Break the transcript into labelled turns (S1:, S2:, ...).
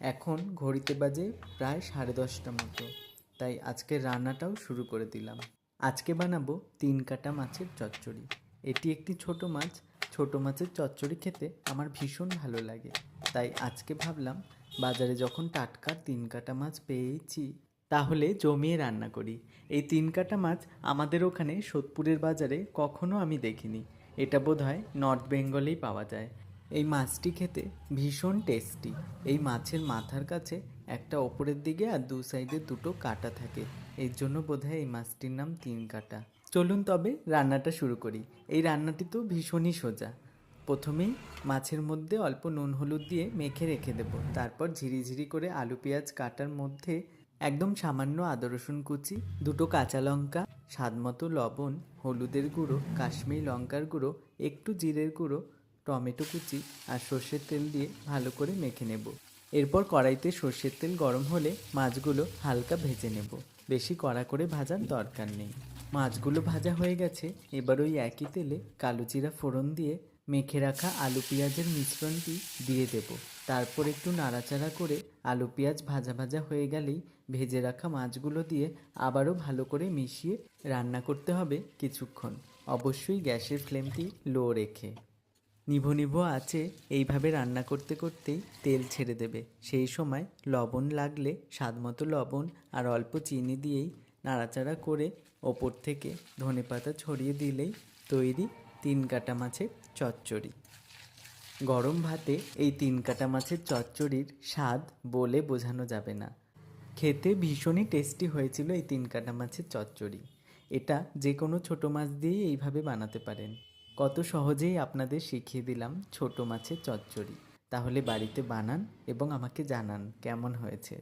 S1: এখন ঘড়িতে বাজে প্রায় 10:30 মতো, তাই আজকের রান্নাটাও শুরু করে দিলাম। আজকে বানাবো 3 কাটা মাছের চচ্চড়ি। এটি একটি ছোট মাছ। ছোট মাছের চচ্চড়ি খেতে আমার ভীষণ ভালো লাগে, তাই আজকে ভাবলাম বাজারে যখন টাটকা 3 কাটা মাছ পেয়েছি তাহলে জমিয়ে রান্না করি। এই 3 কাটা মাছ আমাদের ওখানে সোদপুরের বাজারে কখনো আমি দেখিনি। এটা বোধহয় নর্থ বেঙ্গলেই পাওয়া যায়। এই মাছটি খেতে ভীষণ টেস্টি। এই মাছের মাথার কাছে একটা ওপরের দিকে আর দু সাইডে দুটো কাটা থাকে, এর জন্য বোধহয় এই মাছটির নাম 3 কাটা। চলুন তবে রান্নাটা শুরু করি। এই রান্নাটি তো ভীষণই সোজা। প্রথমেই মাছের মধ্যে অল্প নুন হলুদ দিয়ে মেখে রেখে দেব। তারপর ঝিরিঝিরি করে আলু পেঁয়াজ কাটার মধ্যে একদম সামান্য আদা রসুন কুচি, দুটো কাঁচা লঙ্কা, স্বাদমতো লবণ, হলুদের গুঁড়ো, কাশ্মীরি লঙ্কার গুঁড়ো, একটু জিরের গুঁড়ো, টমেটো কুচি আর সর্ষের তেল দিয়ে ভালো করে মেখে নেব। এরপর কড়াইতে সর্ষের তেল গরম হলে মাছগুলো হালকা ভেজে নেব। বেশি কড়া করে ভাজার দরকার নেই। মাছগুলো ভাজা হয়ে গেছে। এবার ওই একই তেলে কালো জিরা ফোড়ন দিয়ে মেখে রাখা আলু পেঁয়াজের মিশ্রণটি দিয়ে দেব। তারপর একটু নাড়াচাড়া করে আলু পেঁয়াজ ভাজা ভাজা হয়ে গেলেই ভেজে রাখা মাছগুলো দিয়ে আবারও ভালো করে মিশিয়ে রান্না করতে হবে কিছুক্ষণ। অবশ্যই গ্যাসের ফ্লেমটি লো রেখে। নিভো নিভো আছে এইভাবে রান্না করতে করতেই তেল ছেড়ে দেবে। সেই সময় লবণ লাগলে স্বাদমতো লবণ আর অল্প চিনি দিয়েই নাড়াচাড়া করে ওপর থেকে ধনেপাতা ছড়িয়ে দিলেই তৈরি 3 কাটা মাছের চচ্চড়ি। গরম ভাতে এই 3 কাটা মাছের চচ্চড়ির স্বাদ বলে বোঝানো যাবে না। খেতে ভীষণই টেস্টি হয়েছিল এই 3 কাটা মাছের চচ্চড়ি। এটা যে কোনো ছোটো মাছ দিয়েই এইভাবে বানাতে পারেন। কত সহজেই আপনাদের শিখিয়ে দিলাম ছোটো মাছের চচ্চড়ি। তাহলে বাড়িতে বানান এবং আমাকে জানান কেমন হয়েছে।